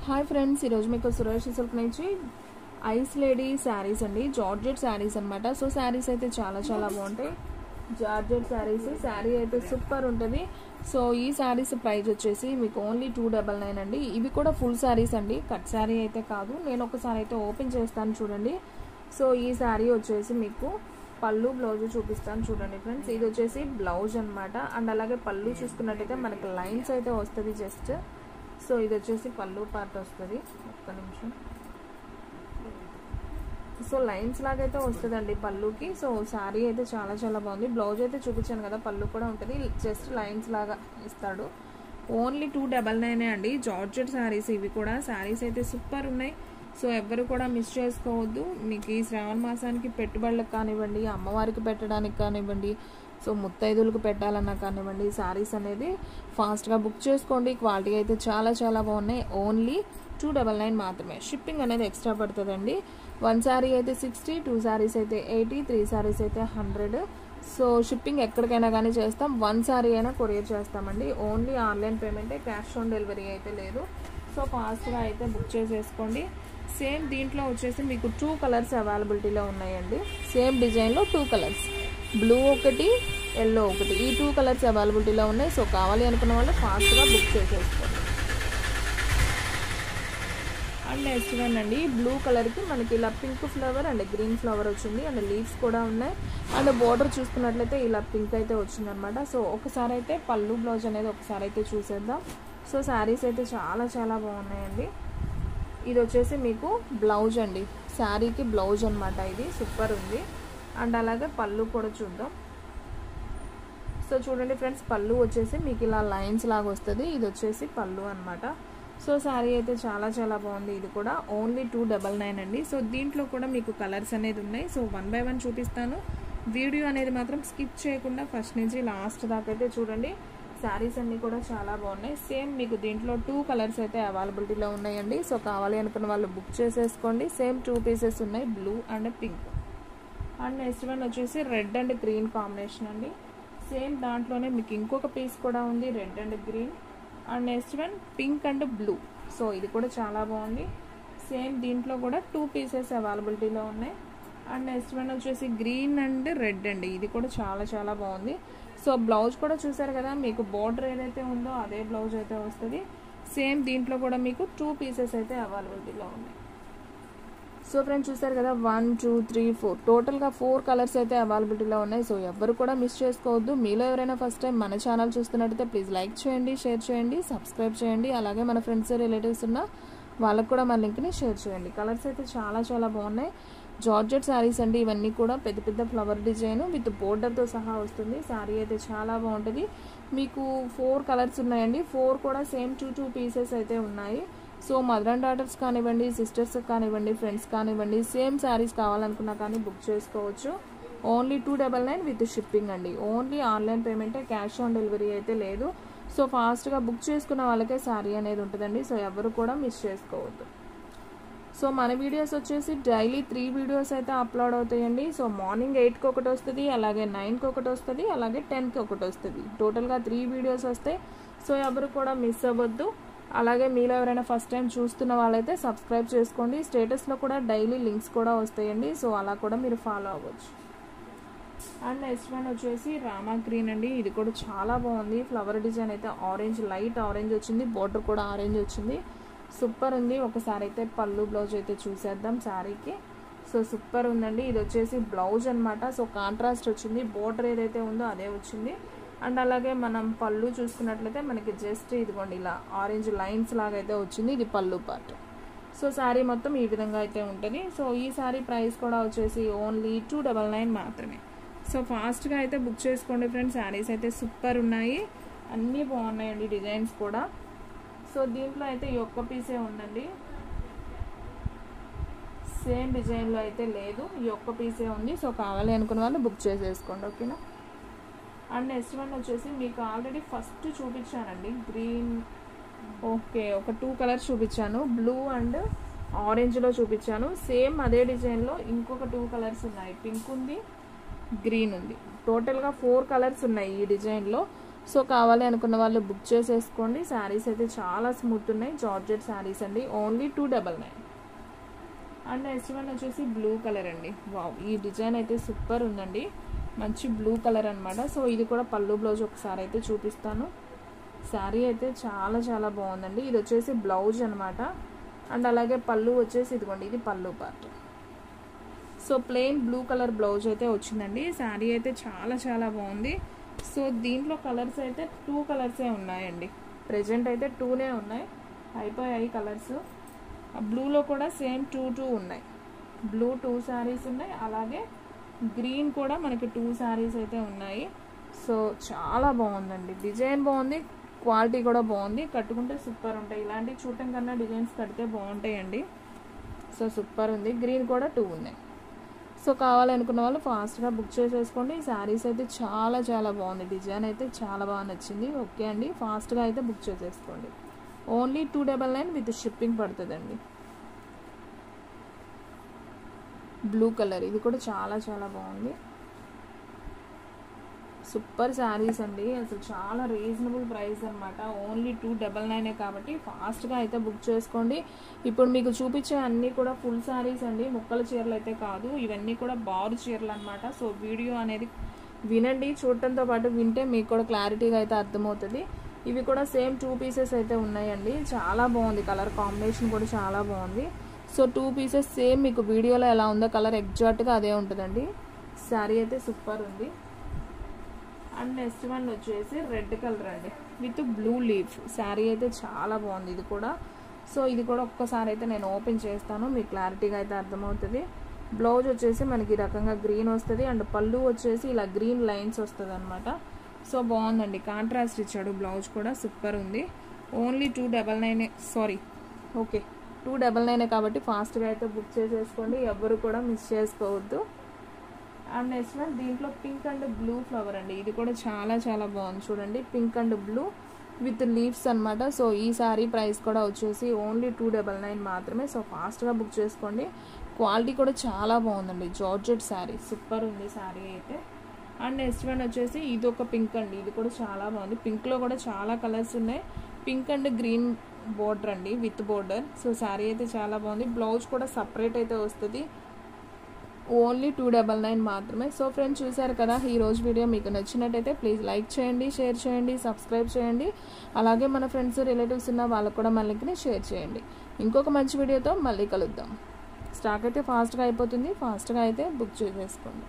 Hi friends, ఈరోజు మీకు Suresh silk నుంచి ఐస్ లేడీ శారీస్ అండి, జార్జెట్ శారీస్ అనమాట. సో శారీస్ అయితే చాలా బాగుంటాయి. జార్జెట్ శారీస్, శారీ అయితే సూపర్ ఉంటుంది. సో ఈ శారీస్ ప్రైస్ వచ్చేసి మీకు ఓన్లీ 299 అండి. ఇవి కూడా ఫుల్ శారీస్ అండి, కట్ శారీ అయితే కాదు. నేను ఒకసారి అయితే ఓపెన్ చేస్తాను చూడండి. సో ఈ శారీ వచ్చేసి మీకు పళ్ళు బ్లౌజ్ చూపిస్తాను చూడండి ఫ్రెండ్స్. ఇది వచ్చేసి బ్లౌజ్ అనమాట. అండ్ అలాగే పళ్ళు చూసుకున్నట్టయితే మనకి లైన్స్ అయితే వస్తుంది జస్ట్. సో ఇది వచ్చేసి పళ్ళు పార్ట్ వస్తుంది. ఒక్క నిమిషం. సో లైన్స్ లాగైతే వస్తుందండి పళ్ళుకి. సో శారీ అయితే చాలా బాగుంది. బ్లౌజ్ అయితే చూపించాను కదా, పళ్ళు కూడా ఉంటుంది, జస్ట్ లైన్స్ లాగా ఇస్తాడు. ఓన్లీ 299 అండి. జార్జెట్ శారీస్ ఇవి కూడా. శారీస్ అయితే సూపర్ ఉన్నాయి. సో ఎవ్వరు కూడా మిస్ చేసుకోవద్దు. మీకు ఈ శ్రావణ మాసానికి పెట్టుబడులకు కానివ్వండి, అమ్మవారికి పెట్టడానికి కానివ్వండి, సో ముత్తైదులకు పెట్టాలన్నా కానివ్వండి, శారీస్ అనేది ఫాస్ట్గా బుక్ చేసుకోండి. క్వాలిటీ అయితే చాలా బాగున్నాయి. ఓన్లీ 299 మాత్రమే. షిప్పింగ్ అనేది ఎక్స్ట్రా పడుతుందండి. 1 శారీ అయితే 60, 2 శారీస్ అయితే 80, 3 శారీస్ అయితే 100. సో షిప్పింగ్ ఎక్కడికైనా కానీ చేస్తాం. 1 శారీ అయినా కొరియర్ చేస్తామండి. ఓన్లీ ఆన్లైన్ పేమెంటే, క్యాష్ ఆన్ డెలివరీ అయితే లేదు. సో ఫాస్ట్గా అయితే బుక్ చేసేసుకోండి. సేమ్ దీంట్లో వచ్చేసి మీకు 2 కలర్స్ అవైలబిలిటీలో ఉన్నాయండి. సేమ్ డిజైన్లో 2 కలర్స్, బ్లూ ఒకటి, ఎల్లో ఒకటి, ఈ 2 కలర్స్ అవైలబిలిటీలో ఉన్నాయి. సో కావాలి అనుకున్న వాళ్ళు ఫాస్ట్గా బుక్ చేసేసుకోండి. అండ్ నెక్స్ట్ వన్ అండి, బ్లూ కలర్కి మనకి ఇలా pink flower and green flower వచ్చింది. అండ్ లీవ్స్ కూడా ఉన్నాయి. అండ్ బోర్డర్ చూసుకున్నట్లయితే ఇలా పింక్ అయితే వచ్చిందనమాట. సో ఒకసారి అయితే పళ్ళు బ్లౌజ్ అనేది ఒకసారి అయితే చూసేద్దాం. సో శారీస్ అయితే చాలా బాగున్నాయండి. ఇది వచ్చేసి మీకు బ్లౌజ్ అండి, శారీకి బ్లౌజ్ అనమాట. ఇది సూపర్ ఉంది. అండ్ అలాగే పళ్ళు కూడా చూద్దాం. సో చూడండి ఫ్రెండ్స్, పళ్ళు వచ్చేసి మీకు ఇలా లైన్స్ లాగా వస్తుంది. ఇది వచ్చేసి పళ్ళు అనమాట. సో శారీ అయితే చాలా బాగుంది. ఇది కూడా ఓన్లీ 299 అండి. సో దీంట్లో కూడా మీకు కలర్స్ అనేది ఉన్నాయి. సో 1 బై 1 చూపిస్తాను. వీడియో అనేది మాత్రం స్కిప్ చేయకుండా ఫస్ట్ నుంచి లాస్ట్ దాకా అయితే చూడండి. శారీస్ అన్నీ కూడా చాలా బాగున్నాయి. సేమ్ మీకు దీంట్లో 2 కలర్స్ అయితే అవైలబిలిటీలో ఉన్నాయండి. సో కావాలి అనుకున్న వాళ్ళు బుక్ చేసేసుకోండి. సేమ్ 2 పీసెస్ ఉన్నాయి, blue and pink. And next one వచ్చేసి రెడ్ అండ్ గ్రీన్ కాంబినేషన్ అండి. సేమ్ దాంట్లోనే మీకు ఇంకొక పీస్ కూడా ఉంది, red and green. And next one pink and blue. So ఇది కూడా చాలా బాగుంది. సేమ్ దీంట్లో కూడా 2 పీసెస్ అవైలబిలిటీలో ఉన్నాయి. అండ్ నెక్స్ట్ వన్ వచ్చేసి గ్రీన్ అండ్ రెడ్ అండి. ఇది కూడా చాలా బాగుంది. సో బ్లౌజ్ కూడా చూసారు కదా, మీకు బోర్డర్ ఏదైతే ఉందో అదే బ్లౌజ్ అయితే వస్తుంది. సేమ్ దీంట్లో కూడా మీకు 2 పీసెస్ అయితే అవైలబిలిటీలో ఉన్నాయి. సో ఫ్రెండ్స్ చూసారు కదా, 1 2 3 4 టోటల్గా 4 కలర్స్ అయితే అవైలబిలిటీలో ఉన్నాయి. సో ఎవ్వరు కూడా మిస్ చేసుకోవద్దు. మీలో ఎవరైనా ఫస్ట్ టైం మన ఛానల్ చూస్తున్నట్టయితే ప్లీజ్ లైక్ చేయండి, షేర్ చేయండి, సబ్స్క్రైబ్ చేయండి. అలాగే మన ఫ్రెండ్స్ రిలేటివ్స్ ఉన్న వాళ్ళకు కూడా మన లింక్ని షేర్ చేయండి. కలర్స్ అయితే చాలా బాగున్నాయి. జార్జెట్ శారీస్ అండి ఇవన్నీ కూడా. పెద్ద ఫ్లవర్ డిజైన్ విత్ బోర్డర్తో సహా వస్తుంది. శారీ అయితే చాలా బాగుంటుంది. మీకు 4 కలర్స్ ఉన్నాయండి. 4 కూడా సేమ్ 2 పీసెస్ అయితే ఉన్నాయి. సో మదర్ అండ్ డాటర్స్ కానివ్వండి, సిస్టర్స్ కానివ్వండి, ఫ్రెండ్స్ కానివ్వండి, సేమ్ శారీస్ కావాలనుకున్నా కానీ బుక్ చేసుకోవచ్చు. ఓన్లీ 299 విత్ షిప్పింగ్ అండి. ఓన్లీ ఆన్లైన్ పేమెంటే, క్యాష్ ఆన్ డెలివరీ అయితే లేదు. సో ఫాస్ట్గా బుక్ చేసుకున్న వాళ్ళకే శారీ అనేది ఉంటుందండి. సో ఎవరు కూడా మిస్ చేసుకోవద్దు. సో మన వీడియోస్ వచ్చేసి డైలీ 3 వీడియోస్ అయితే అప్లోడ్ అవుతాయండి. సో మార్నింగ్ 8కి ఒకటి వస్తుంది, అలాగే 9కి ఒకటి వస్తుంది, అలాగే 10కి ఒకటి వస్తుంది. టోటల్గా 3 వీడియోస్ వస్తాయి. సో ఎవరు కూడా మిస్ అవ్వద్దు. అలాగే మీలో ఎవరైనా ఫస్ట్ టైం చూస్తున్న వాళ్ళైతే సబ్స్క్రైబ్ చేసుకోండి. స్టేటస్లో కూడా డైలీ లింక్స్ కూడా వస్తాయండి. సో అలా కూడా మీరు ఫాలో అవ్వచ్చు. అండ్ నెక్స్ట్ వన్ వచ్చేసి రామా గ్రీన్ అండి. ఇది కూడా చాలా బాగుంది. ఫ్లవర్ డిజైన్ అయితే ఆరెంజ్, లైట్ ఆరెంజ్ వచ్చింది. బోర్డర్ కూడా ఆరెంజ్ వచ్చింది. సూపర్ ఉంది. ఒకసారి అయితే పళ్ళు బ్లౌజ్ అయితే చూసేద్దాం శారీకి. సో సూపర్ ఉందండి. ఇది వచ్చేసి బ్లౌజ్ అనమాట. సో కాంట్రాస్ట్ వచ్చింది. బోర్డర్ ఏదైతే ఉందో అదే వచ్చింది. అండ్ అలాగే మనం పళ్ళు చూసుకున్నట్లయితే మనకి జస్ట్ ఇదిగోండి ఇలా ఆరెంజ్ లైన్స్ లాగా అయితే వచ్చింది. ఇది పళ్ళు పార్ట్. సో శారీ మొత్తం ఈ విధంగా అయితే ఉంటుంది. సో ఈ శారీ ప్రైస్ కూడా వచ్చేసి ఓన్లీ 299 మాత్రమే. సో ఫాస్ట్గా అయితే బుక్ చేసుకోండి ఫ్రెండ్స్. శారీస్ అయితే సూపర్ ఉన్నాయి, అన్నీ బాగున్నాయండి, డిజైన్స్ కూడా. సో దీంట్లో అయితే ఈ ఒక్క పీసే ఉందండి. సేమ్ డిజైన్లో అయితే లేదు, ఈ ఒక్క పీసే ఉంది. సో కావాలి అనుకున్న వాళ్ళు బుక్ చేసేసుకోండి, ఓకేనా. అండ్ నెక్స్ట్ వన్ వచ్చేసి మీకు ఆల్రెడీ ఫస్ట్ చూపించానండి, గ్రీన్. ఓకే, ఒక 2 కలర్స్ చూపించాను, బ్లూ అండ్ ఆరెంజ్లో చూపించాను. సేమ్ అదే డిజైన్లో ఇంకొక 2 కలర్స్ ఉన్నాయి, పింక్ ఉంది, గ్రీన్ ఉంది. టోటల్గా 4 కలర్స్ ఉన్నాయి ఈ డిజైన్లో. సో కావాలి అనుకున్న వాళ్ళు బుక్ చేసేసుకోండి. శారీస్ అయితే చాలా స్మూత్ ఉన్నాయి, జార్జెట్ శారీస్ అండి. ఓన్లీ 299. అండ్ నెక్స్ట్ వన్ వచ్చేసి బ్లూ కలర్ అండి. వావ్, ఈ డిజైన్ అయితే సూపర్ ఉందండి, మంచి బ్లూ కలర్ అనమాట. సో ఇది కూడా పళ్ళు బ్లౌజ్ ఒకసారి అయితే చూపిస్తాను. శారీ అయితే చాలా చాలా బాగుందండి. ఇది వచ్చేసి బ్లౌజ్ అనమాట. అండ్ అలాగే పళ్ళు వచ్చేసి ఇదిగోండి, ఇది పళ్ళు part. So plain blue colour blouse అయితే వచ్చిందండి. శారీ అయితే చాలా చాలా బాగుంది. సో దీంట్లో కలర్స్ అయితే 2 కలర్సే ఉన్నాయండి. ప్రెజెంట్ అయితే 2నే ఉన్నాయి, అయిపోయాయి కలర్స్. బ్లూలో కూడా సేమ్ 2 ఉన్నాయి. బ్లూ 2 శారీస్ ఉన్నాయి, అలాగే గ్రీన్ కూడా మనకి 2 శారీస్ అయితే ఉన్నాయి. సో చాలా బాగుందండి, డిజైన్ బాగుంది, క్వాలిటీ కూడా బాగుంది. కట్టుకుంటే సూపర్ ఉంటాయి. ఇలాంటి చూడటం కన్నా డిజైన్స్ కడితే బాగుంటాయండి. సో సూపర్ ఉంది. గ్రీన్ కూడా 2 ఉన్నాయి. సో కావాలనుకున్న వాళ్ళు ఫాస్ట్గా బుక్ చేసేసుకోండి. ఈ శారీస్ అయితే చాలా చాలా బాగుంది, డిజైన్ అయితే చాలా బాగా నచ్చింది. ఓకే అండి, ఫాస్ట్గా అయితే బుక్ చేసేసుకోండి. ఓన్లీ 299 విత్ షిప్పింగ్ పడుతుందండి. బ్లూ కలర్, ఇది కూడా చాలా చాలా బాగుంది. సూపర్ శారీస్ అండి, అసలు చాలా రీజనబుల్ ప్రైస్ అనమాట. ఓన్లీ 299 కాబట్టి ఫాస్ట్గా అయితే బుక్ చేసుకోండి. ఇప్పుడు మీకు చూపించే అన్నీ కూడా ఫుల్ శారీస్ అండి, ముక్కల చీరలు అయితే కాదు. ఇవన్నీ కూడా బారు చీరలు అనమాట. సో వీడియో అనేది వినండి, చూడటంతో పాటు వింటే మీకు కూడా క్లారిటీగా అయితే అర్థమవుతుంది. ఇవి కూడా సేమ్ 2 పీసెస్ అయితే ఉన్నాయండి. చాలా బాగుంది, కలర్ కాంబినేషన్ కూడా చాలా బాగుంది. సో 2 పీసెస్ సేమ్ మీకు వీడియోలో ఎలా ఉందో కలర్ ఎగ్జాక్ట్గా అదే ఉంటుందండి. శారీ అయితే సూపర్ ఉంది. అండ్ నెక్స్ట్ వన్ వచ్చేసి రెడ్ కలర్ అండి విత్ బ్లూ లీఫ్. శారీ అయితే చాలా బాగుంది ఇది కూడా. సో ఇది కూడా ఒక్కసారి అయితే నేను ఓపెన్ చేస్తాను, మీకు క్లారిటీగా అయితే అర్థమవుతుంది. బ్లౌజ్ వచ్చేసి మనకి ఈ రకంగా గ్రీన్ వస్తుంది. అండ్ పళ్ళు వచ్చేసి ఇలా గ్రీన్ లైన్స్ వస్తుంది అనమాట. సో బాగుందండి, కాంట్రాస్ట్ ఇచ్చాడు. బ్లౌజ్ కూడా సూపర్ ఉంది. ఓన్లీ 299. సారీ, ఓకే 299 కాబట్టి ఫాస్ట్గా అయితే బుక్ చేసేసుకోండి, ఎవ్వరు కూడా మిస్ చేసుకోవద్దు. అండ్ నెక్స్ట్ వన్ దీంట్లో పింక్ అండ్ బ్లూ ఫ్లవర్ అండి. ఇది కూడా చాలా చాలా బాగుంది చూడండి, pink and blue with leaves అనమాట. సో ఈ శారీ ప్రైస్ కూడా వచ్చేసి ఓన్లీ 299 మాత్రమే. సో ఫాస్ట్గా బుక్ చేసుకోండి. క్వాలిటీ కూడా చాలా బాగుందండి, జార్జెట్ శారీ సూపర్ ఉంది శారీ అయితే. అండ్ నెక్స్ట్ వన్ వచ్చేసి ఇది ఒక పింక్ అండి. ఇది కూడా చాలా బాగుంది. పింక్లో కూడా చాలా కలర్స్ ఉన్నాయి. పింక్ అండ్ గ్రీన్ బోర్డర్ అండి, విత్ బోర్డర్. సో శారీ అయితే చాలా బాగుంది. బ్లౌజ్ కూడా సపరేట్ అయితే వస్తుంది. ఓన్లీ 299 మాత్రమే. సో ఫ్రెండ్స్, చూసారు కదా ఈ రోజు వీడియో. మీకు నచ్చినట్టయితే ప్లీజ్ లైక్ చేయండి, షేర్ చేయండి, సబ్స్క్రైబ్ చేయండి. అలాగే మన ఫ్రెండ్స్ రిలేటివ్స్ ఉన్న వాళ్ళకు కూడా మన లింక్ని షేర్ చేయండి. ఇంకొక మంచి వీడియోతో మళ్ళీ కలుద్దాం. స్టాక్ అయితే ఫాస్ట్గా అయిపోతుంది, ఫాస్ట్గా అయితే బుక్ చేసేసుకోండి.